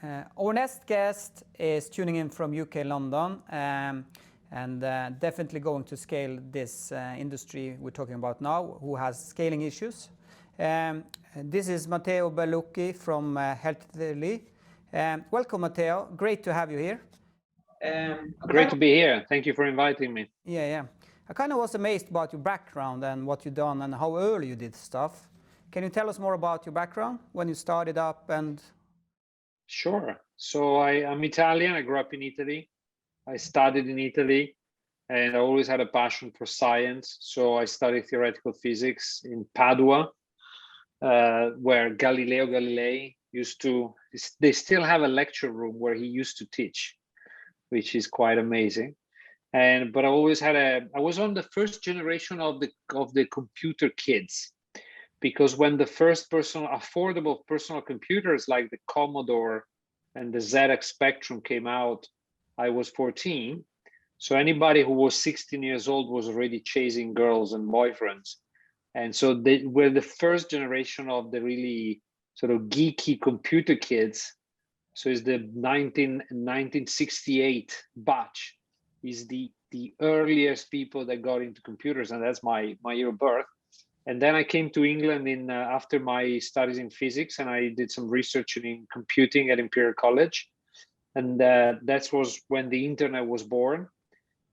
Our next guest is tuning in from UK, London, and definitely going to scale this industry we're talking about now, who has scaling issues. This is Matteo Berlucchi from Healthily. Welcome, Matteo. Great to have you here. Great to be here. Thank you for inviting me. Yeah. I kind of was amazed about your background and what you've done and how early you did stuff. Can you tell us more about your background, when you started up and... Sure. So I'm Italian. I grew up in Italy. I studied in Italy, and I always had a passion for science. So I studied theoretical physics in Padua, where Galileo Galilei used to, they still have a lecture room where he used to teach, which is quite amazing. But I always had I was on the first generation of the computer kids. Because when the first affordable personal computers like the Commodore and the ZX Spectrum came out, I was 14. So anybody who was 16 years old was already chasing girls and boyfriends. And so they were the first generation of the really sort of geeky computer kids. So it's the 1968 batch is the earliest people that got into computers, and that's my year of birth. And then I came to England after my studies in physics, and I did some research in computing at Imperial College. And that was when the internet was born,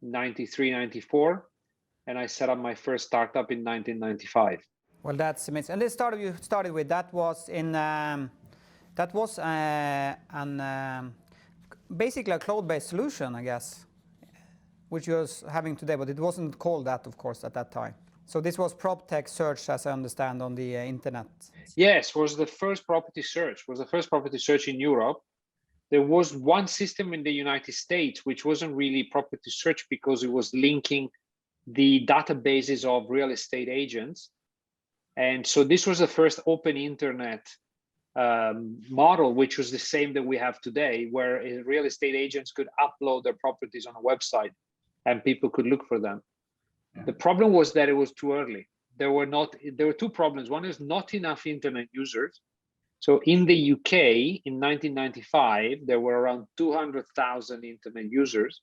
93, 94. And I set up my first startup in 1995. Well, that's amazing. And this startup you started with, that was basically a cloud-based solution, I guess, which you're having today, but it wasn't called that, of course, at that time. So this was Proptech search, as I understand, on the internet. Yes, was the first property search in Europe. There was one system in the United States, which wasn't really property search because it was linking the databases of real estate agents. And so this was the first open internet model, which was the same that we have today, where real estate agents could upload their properties on a website and people could look for them. The problem was that it was too early. There were two problems. One is not enough internet users. So in the UK in 1995, there were around 200,000 internet users,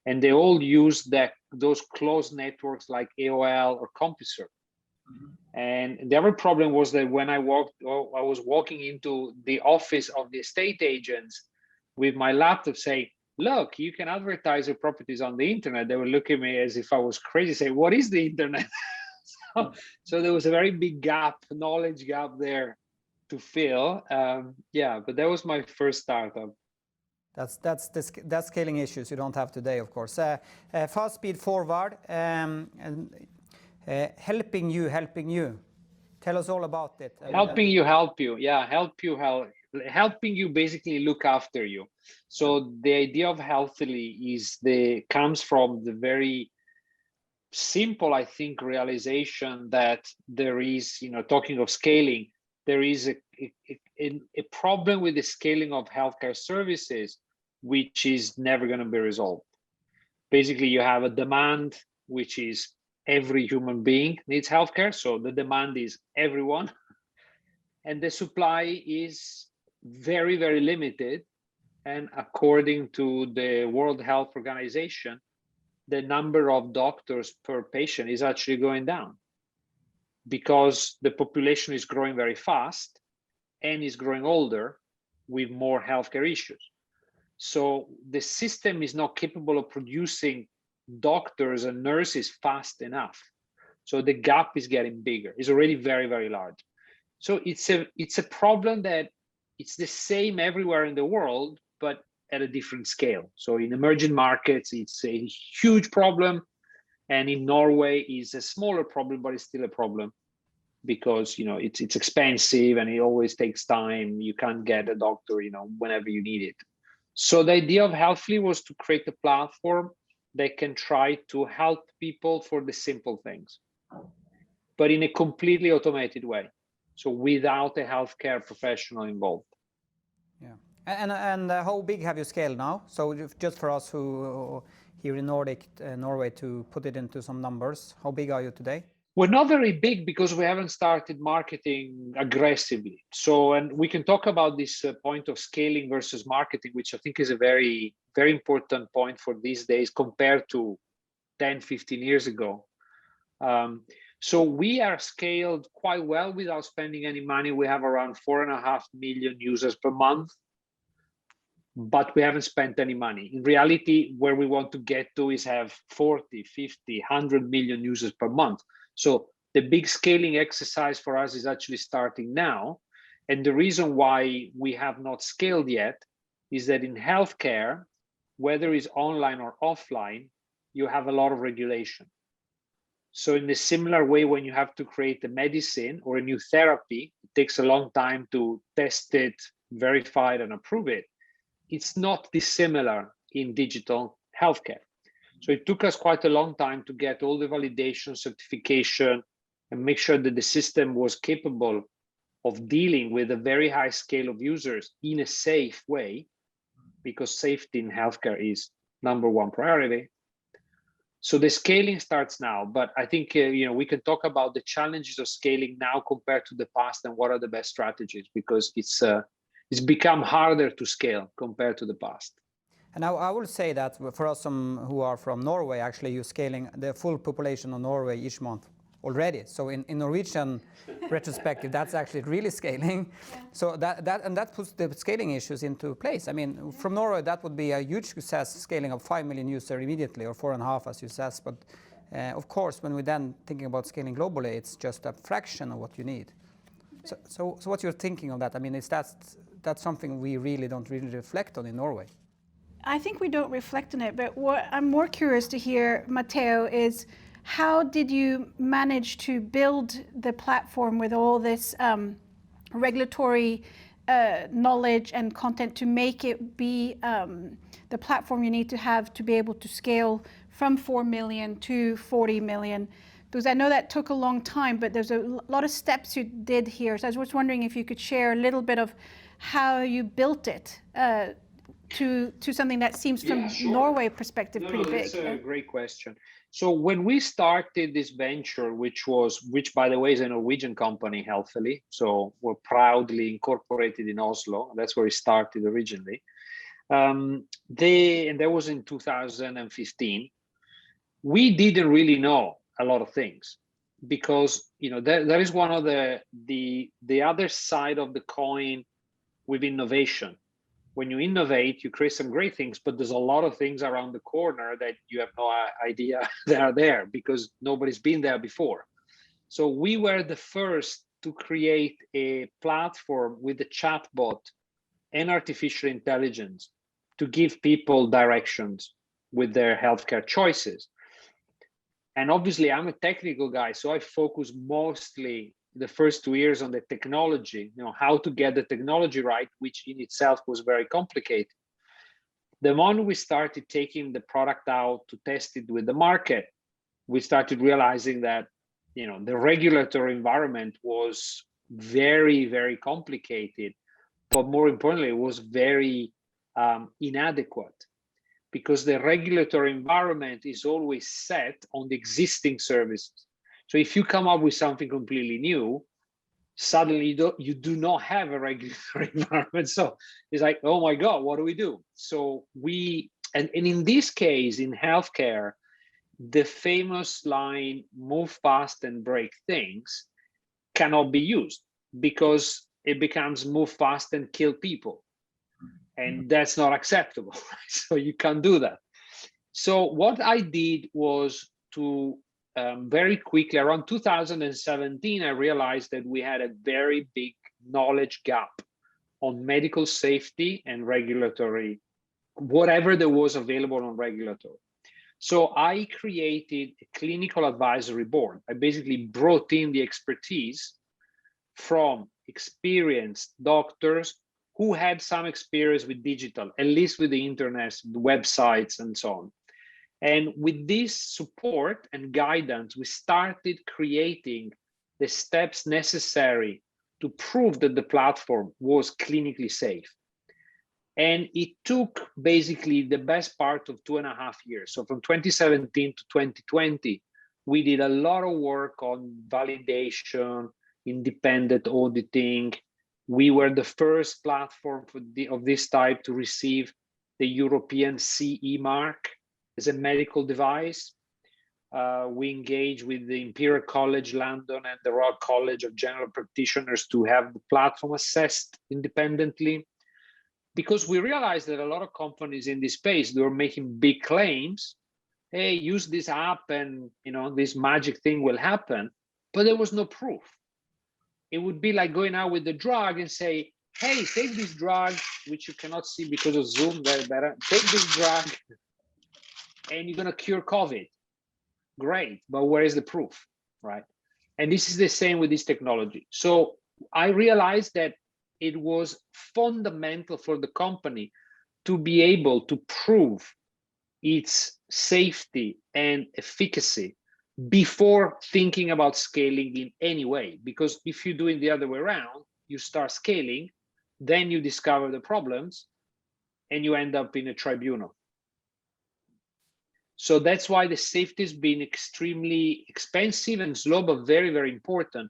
and they all used those closed networks like AOL or CompuServe. And the other problem was that when I was walking into the office of the estate agents with my laptop saying, look, you can advertise your properties on the internet. They would look at me as if I was crazy, say, what is the internet? so there was a very big knowledge gap there to fill. But that was my first startup. That's scaling issues you don't have today, of course. Fast speed forward, and helping you. Tell us all about it. Helping you help you. Yeah, helping you basically look after you. So the idea of Healthily comes from the very simple, I think, realization that there is, talking of scaling, there is a problem with the scaling of healthcare services, which is never going to be resolved. Basically, you have a demand, which is every human being needs healthcare. So the demand is everyone. And the supply is very, very limited. And according to the World Health Organization, the number of doctors per patient is actually going down because the population is growing very fast and is growing older with more healthcare issues. So the system is not capable of producing doctors and nurses fast enough. So the gap is getting bigger. It's already very, very large. So it's a problem that it's the same everywhere in the world, but at a different scale. So in emerging markets, it's a huge problem. And in Norway, it's a smaller problem, but it's still a problem because, it's expensive and it always takes time. You can't get a doctor, whenever you need it. So the idea of Healthily was to create a platform that can try to help people for the simple things, but in a completely automated way. So without a healthcare professional involved. Yeah. And how big have you scaled now? So just for us who here in Norway, to put it into some numbers, how big are you today? We're not very big because we haven't started marketing aggressively. So, and we can talk about this point of scaling versus marketing, which I think is a very, very important point for these days compared to 10, 15 years ago. So we are scaled quite well without spending any money. We have around 4.5 million users per month, but we haven't spent any money. In reality, where we want to get to is have 40, 50, 100 million users per month. So the big scaling exercise for us is actually starting now. And the reason why we have not scaled yet is that in healthcare, whether it's online or offline, you have a lot of regulation. So in a similar way, when you have to create a medicine or a new therapy, it takes a long time to test it, verify it, and approve it. It's not dissimilar in digital healthcare. So it took us quite a long time to get all the validation, certification, and make sure that the system was capable of dealing with a very high scale of users in a safe way, because safety in healthcare is #1 priority. So the scaling starts now, but I think we can talk about the challenges of scaling now compared to the past and what are the best strategies, because it's become harder to scale compared to the past. And I will say that for us who are from Norway, actually you're scaling the full population of Norway each month already. So in Norwegian retrospective, that's actually really scaling. Yeah. So that puts the scaling issues into place. I mean, from Norway, that would be a huge success, scaling of 5 million users immediately, or 4.5, as you said. But of course, when we're then thinking about scaling globally, it's just a fraction of what you need. So what you're thinking of that? I mean, is that's something we really don't reflect on in Norway? I think we don't reflect on it, but what I'm more curious to hear, Matteo, is how did you manage to build the platform with all this regulatory knowledge and content to make it be the platform you need to have to be able to scale from 4 million to 40 million? Because I know that took a long time, but there's a lot of steps you did here. So I was wondering if you could share a little bit of how you built it to something that seems from Norway perspective pretty big. That's a great question. So when we started this venture, which by the way is a Norwegian company, Healthily, so we're proudly incorporated in Oslo. That's where it started originally. And that was in 2015. We didn't really know a lot of things, because there is one of the other side of the coin with innovation. When you innovate, you create some great things, but there's a lot of things around the corner that you have no idea they are there because nobody's been there before. So we were the first to create a platform with a chatbot and artificial intelligence to give people directions with their healthcare choices. And obviously, I'm a technical guy, so I focus mostly the first 2 years on the technology, how to get the technology right, which in itself was very complicated. The moment we started taking the product out to test it with the market, we started realizing that, the regulatory environment was very, very complicated, but more importantly, it was very inadequate, because the regulatory environment is always set on the existing services. So if you come up with something completely new, suddenly you do not have a regulatory environment. So it's like, oh my God, what do we do? So and in this case, in healthcare, the famous line, move fast and break things, cannot be used, because it becomes move fast and kill people. And that's not acceptable. So you can't do that. So what I did was to very quickly, around 2017, I realized that we had a very big knowledge gap on medical safety and regulatory, whatever there was available on regulatory. So I created a clinical advisory board. I basically brought in the expertise from experienced doctors who had some experience with digital, at least with the internet, the websites, and so on. And with this support and guidance, we started creating the steps necessary to prove that the platform was clinically safe. And it took basically the best part of 2.5 years. So from 2017 to 2020, We did a lot of work on validation, independent auditing. We were the first platform of this type to receive the European CE mark as a medical device. We engaged with the Imperial College London and the Royal College of General Practitioners to have the platform assessed independently, because we realized that a lot of companies in this space, they were making big claims. Hey, use this app and this magic thing will happen, but there was no proof. It would be like going out with the drug and say, hey, take this drug, which you cannot see because of Zoom, very better. Take this drug and you're gonna cure COVID. Great, but where is the proof, right? And this is the same with this technology. So I realized that it was fundamental for the company to be able to prove its safety and efficacy before thinking about scaling in any way. Because if you do it the other way around, you start scaling, then you discover the problems, and you end up in a tribunal. So that's why the safety has been extremely expensive and slow, but very, very important,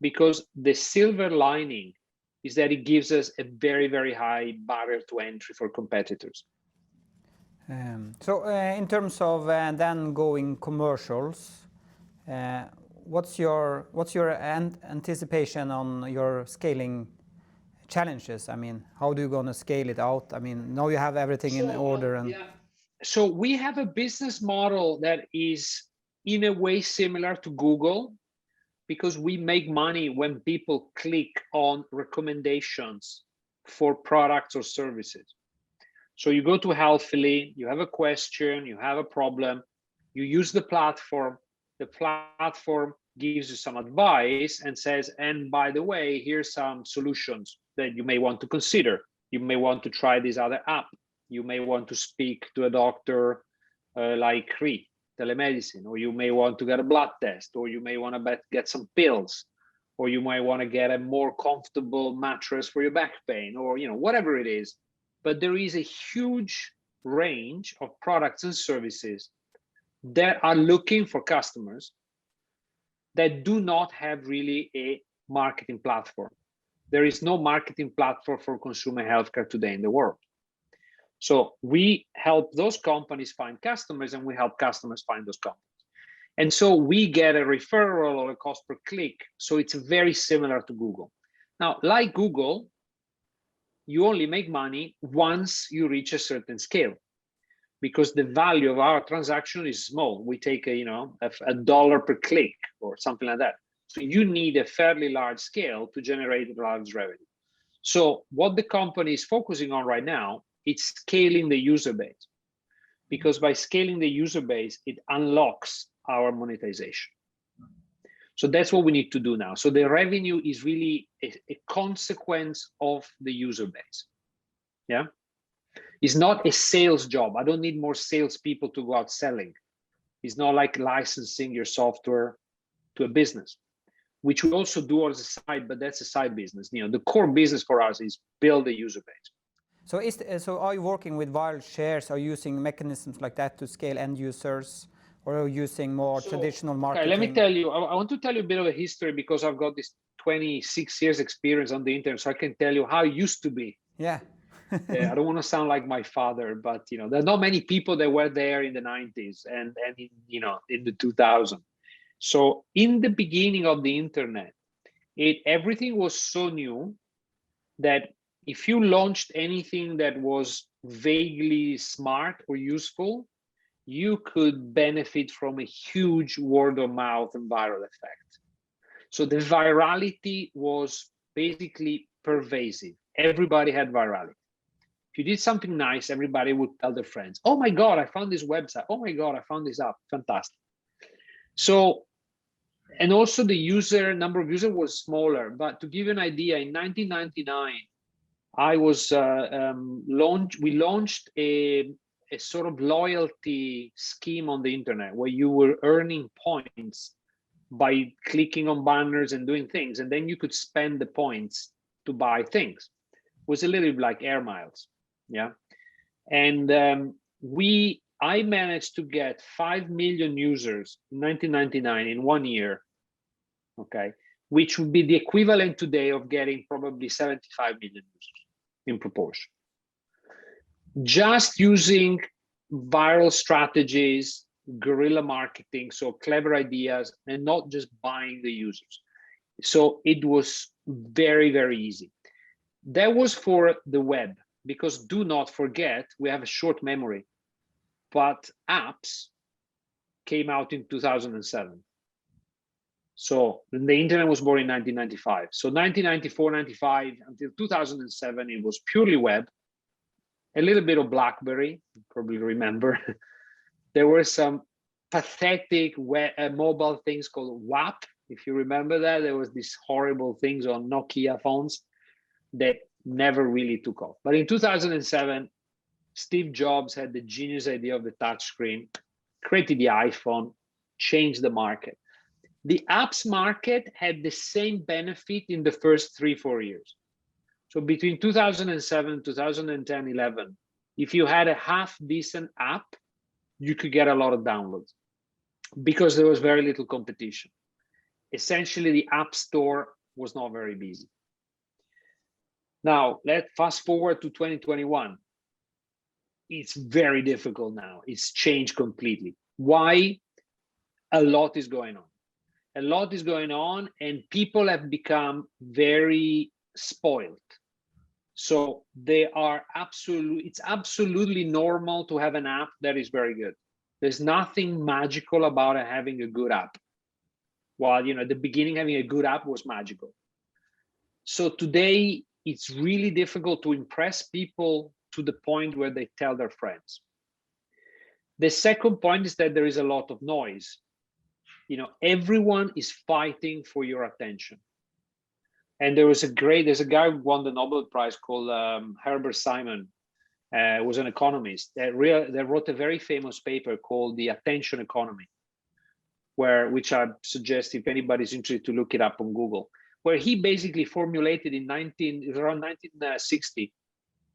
because the silver lining is that it gives us a very, very high barrier to entry for competitors. So in terms of then going commercials, what's your anticipation on your scaling challenges? I mean, how do you going to scale it out? I mean, now you have everything in order. And yeah. So we have a business model that is in a way similar to Google, because we make money when people click on recommendations for products or services. So you go to Healthily, you have a question, you have a problem, you use the platform gives you some advice and says, and by the way, here's some solutions that you may want to consider. You may want to try this other app. You may want to speak to a doctor like Cree, telemedicine, or you may want to get a blood test, or you may want to get some pills, or you might want to get a more comfortable mattress for your back pain, or whatever it is. But there is a huge range of products and services that are looking for customers that do not have really a marketing platform. There is no marketing platform for consumer healthcare today in the world. So we help those companies find customers, and we help customers find those companies. And so we get a referral or a cost per click. So it's very similar to Google. Now, like Google, you only make money once you reach a certain scale, because the value of our transaction is small. We take a dollar per click or something like that. So you need a fairly large scale to generate large revenue. So what the company is focusing on right now, it's scaling the user base, because by scaling the user base, it unlocks our monetization. So that's what we need to do now. So the revenue is really a consequence of the user base. Yeah. It's not a sales job. I don't need more salespeople to go out selling. It's not like licensing your software to a business, which we also do as a side, but that's a side business. The core business for us is build a user base. So are you working with viral shares? Are you using mechanisms like that to scale end users, or are you using more traditional marketing? Okay, let me tell you, I want to tell you a bit of a history, because I've got this 26 years experience on the internet, so I can tell you how it used to be. Yeah. I don't want to sound like my father, but there are not many people that were there in the 90s and in the 2000s. So in the beginning of the internet, everything was so new that if you launched anything that was vaguely smart or useful, you could benefit from a huge word of mouth and viral effect. So the virality was basically pervasive. Everybody had virality. If you did something nice, everybody would tell their friends, oh my God, I found this website. Oh my God, I found this app. Fantastic. So, and also the number of users was smaller. But to give you an idea, in 1999, we launched a sort of loyalty scheme on the internet where you were earning points by clicking on banners and doing things, and then you could spend the points to buy things. It was a little bit like air miles. Yeah. And we I managed to get 5 million users in 1999 in 1 year, okay, which would be the equivalent today of getting probably 75 million users in proportion. Just using viral strategies, guerrilla marketing, so clever ideas, and not just buying the users. So it was very, very easy. That was for the web, because do not forget, we have a short memory, but apps came out in 2007. So the internet was born in 1995. So 1994, 95 until 2007, it was purely web, a little bit of BlackBerry, you probably remember. There were some pathetic web, mobile things called WAP, if you remember that. There was these horrible things on Nokia phones that never really took off. But in 2007, Steve Jobs had the genius idea of the touchscreen, created the iPhone, changed the market. The apps market had the same benefit in the first 3-4 years. So between 2007, 2010, 11, if you had a half decent app, you could get a lot of downloads because there was very little competition. Essentially, the app store was not very busy. Now, let's fast forward to 2021. It's very difficult now. It's changed completely. Why? A lot is going on. A lot is going on, and people have become very spoiled. So they are it's absolutely normal to have an app that is very good. There's nothing magical about having a good app. While, you know, at the beginning, having a good app was magical. So today, it's really difficult to impress people to the point where they tell their friends. The second point is that there is a lot of noise. You know, everyone is fighting for your attention. And there's a guy who won the Nobel Prize called Herbert Simon, was an economist that wrote a very famous paper called The Attention Economy, which I suggest if anybody's interested to look it up on Google, where he basically formulated around 1960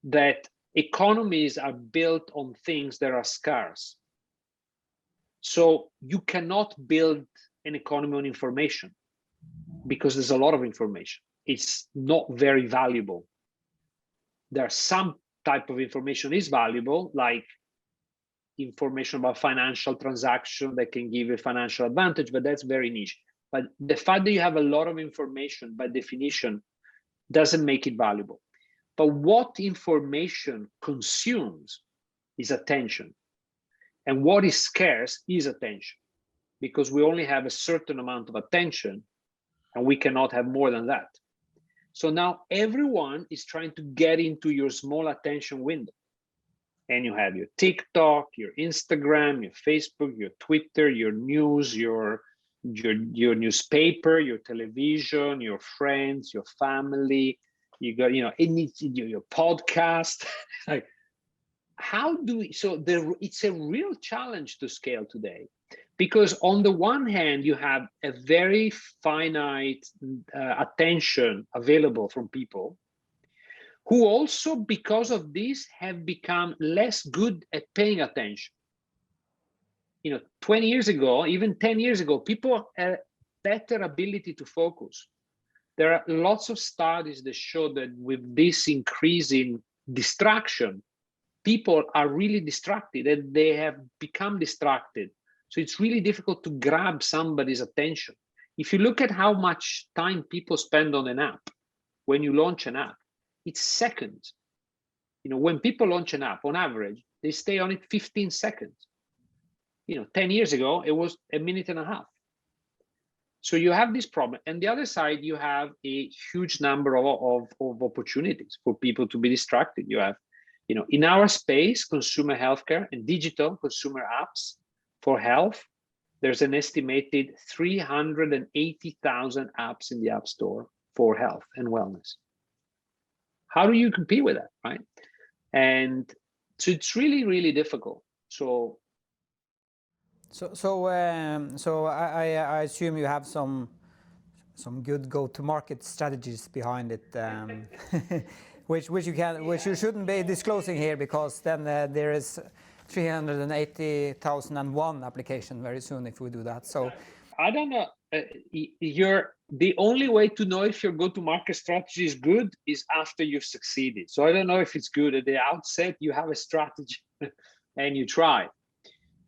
that economies are built on things that are scarce. So you cannot build an economy on information because there's a lot of information. It's not very valuable. There's some type of information is valuable, like information about financial transaction that can give you a financial advantage, but that's very niche. But the fact that you have a lot of information by definition doesn't make it valuable. But what information consumes is attention. And what is scarce is attention, because we only have a certain amount of attention and we cannot have more than that. So now everyone is trying to get into your small attention window. And you have your TikTok, your Instagram, your Facebook, your Twitter, your news, your newspaper, your television, your friends, your family. You got, you know, it needs your podcast. Like, how do we? So it's a real challenge to scale today, because on the one hand you have a very finite attention available from people, who also, because of this, have become less good at paying attention. You know, 20 years ago, even 10 years ago, people had better ability to focus. There are lots of studies that show that with this increase in distraction, people are really distracted, and they have become distracted. So it's really difficult to grab somebody's attention. If you look at how much time people spend on an app, when you launch an app, it's seconds. You know, when people launch an app, on average, they stay on it 15 seconds. You know, 10 years ago, it was a minute and a half. So you have this problem. And the other side, you have a huge number of opportunities for people to be distracted. You have, you know, in our space, consumer healthcare and digital consumer apps for health, there's an estimated 380,000 apps in the App Store for health and wellness. How do you compete with that, right? And so it's really, really difficult. So I assume you have some good go-to-market strategies behind it, which you shouldn't be disclosing here, because then there is 380,001 application very soon if we do that. So I don't know. The only way to know if your go-to-market strategy is good is after you've succeeded. So I don't know if it's good at the outset. You have a strategy and you try.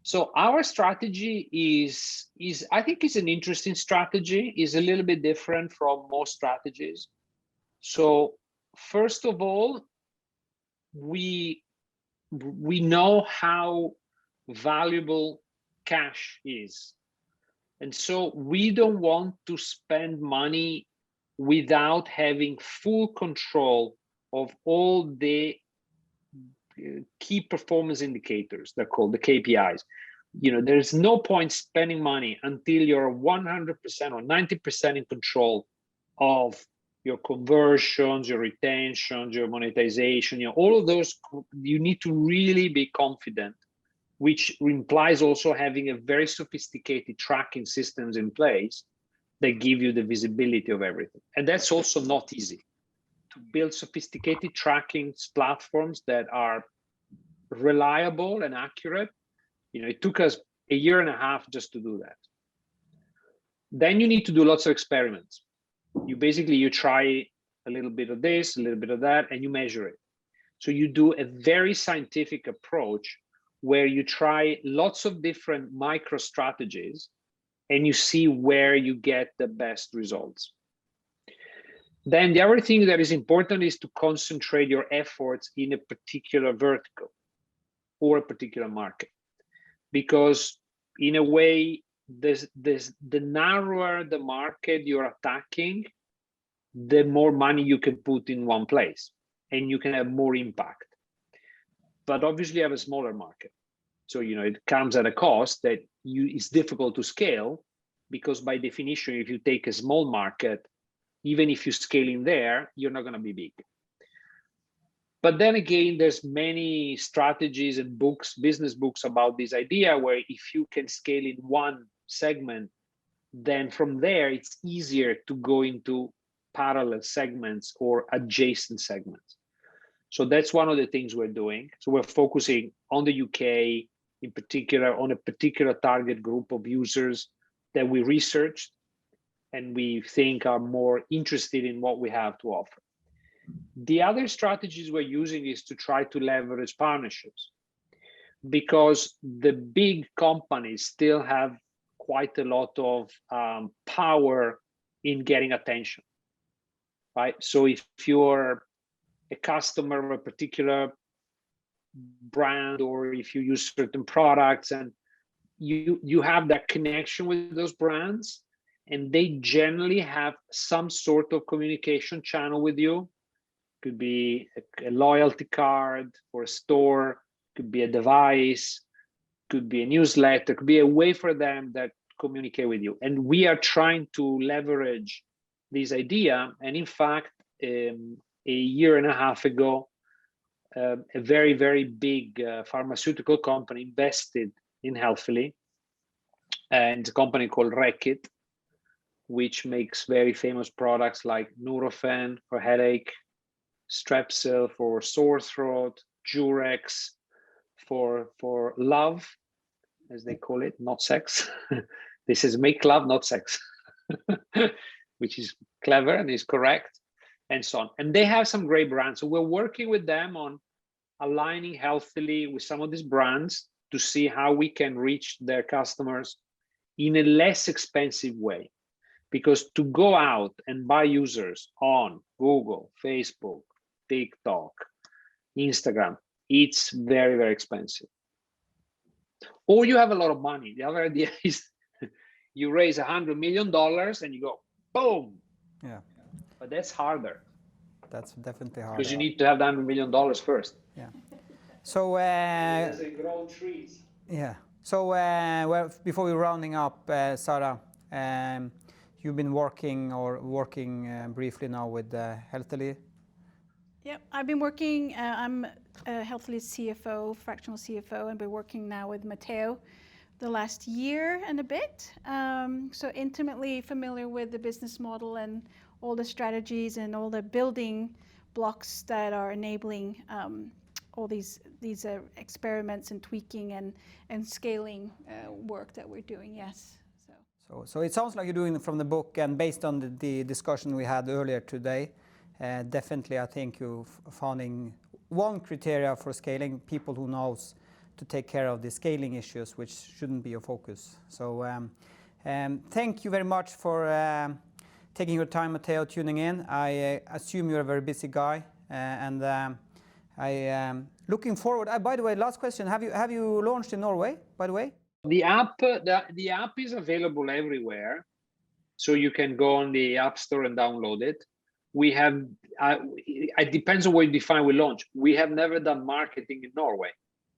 So our strategy is I think it's an interesting strategy. Is a little bit different from most strategies. So first of all, we know how valuable cash is. And so we don't want to spend money without having full control of all the key performance indicators. They're called the KPIs. You know, there's no point spending money until you're 100% or 90% in control of your conversions, your retentions, your monetization, you know, all of those. You need to really be confident, which implies also having a very sophisticated tracking systems in place that give you the visibility of everything. And that's also not easy to build sophisticated tracking platforms that are reliable and accurate. You know, it took us 1.5 years just to do that. Then you need to do lots of experiments. You try a little bit of this, a little bit of that, and you measure it. So you do a very scientific approach where you try lots of different micro strategies and you see where you get the best results. Then the other thing that is important is to concentrate your efforts in a particular vertical or a particular market, because in a way, the narrower the market you're attacking, the more money you can put in one place and you can have more impact. But obviously you have a smaller market. So, you know, it comes at a cost that it's difficult to scale, because by definition, if you take a small market, even if you scale in there, you're not going to be big. But then again, there's many strategies and books, business books about this idea where if you can scale in one segment, then from there, it's easier to go into parallel segments or adjacent segments. So that's one of the things we're doing. So we're focusing on the UK, in particular, on a particular target group of users that we researched and we think are more interested in what we have to offer. The other strategies we're using is to try to leverage partnerships, because the big companies still have quite a lot of power in getting attention, right? So if you're a customer of a particular brand, or if you use certain products and you have that connection with those brands, and they generally have some sort of communication channel with you. Could be a loyalty card for a store, could be a device, could be a newsletter, could be a way for them that communicate with you. And we are trying to leverage this idea. And in fact, 1.5 years ago, a very, very big pharmaceutical company invested in Healthily, and it's a company called Reckitt, which makes very famous products like Nurofen for headache, Strepsil for sore throat, Durex for love, as they call it, not sex. This is make love, not sex, which is clever and is correct, and so on. And they have some great brands. So we're working with them on aligning Healthily with some of these brands to see how we can reach their customers in a less expensive way. Because to go out and buy users on Google, Facebook, TikTok, Instagram, it's very, very expensive. Or you have a lot of money. The other idea is you raise $100 million and you go, boom. Yeah. But that's harder. That's definitely harder. Because you need to have the $100 million first. Yeah. So as they grow trees. Yeah. So well, before we're rounding up, Sara, you've been working briefly now with Healthily. Yep, I've been working, I'm Healthily's CFO, fractional CFO, and been working now with Matteo the last year and a bit. So intimately familiar with the business model and all the strategies and all the building blocks that are enabling all these experiments and tweaking and scaling work that we're doing. Yes. So it sounds like you're doing it from the book, and based on the discussion we had earlier today, definitely I think you're finding one criteria for scaling, people who knows to take care of the scaling issues, which shouldn't be your focus. So thank you very much for taking your time, Matteo, tuning in. I assume you're a very busy guy, and I am looking forward. By the way, last question: have you launched in Norway? By the way, the app is available everywhere, so you can go on the App Store and download it. We have. It depends on what you define with launch. We have never done marketing in Norway,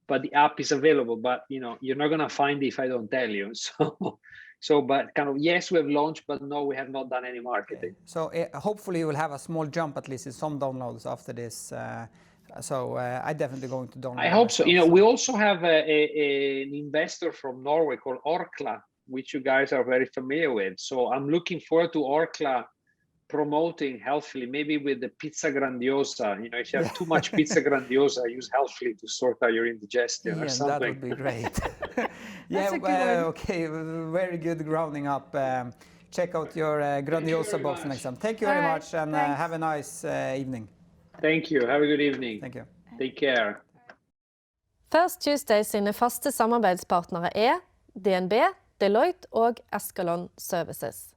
but the app is available. But you're not gonna find it if I don't tell you. But kind of yes, we have launched, but no, we have not done any marketing. Okay. So hopefully you will have a small jump at least in some downloads after this. So I definitely going to download. I hope so. We also have an investor from Norway called Orkla, which you guys are very familiar with. So I'm looking forward to Orkla promoting Healthily, maybe with the pizza grandiosa. If you have too much pizza grandiosa, use Healthily to sort out your indigestion or something. That would be great. That's a good one. Okay, very good grounding up. Check out your grandiosa box next time. Thank you very much, and have a nice evening. Thank you. Have a good evening. Thank you. Take care. First Tuesday sine faste samarbeidspartnere DNB, Deloitte og Escalon Services.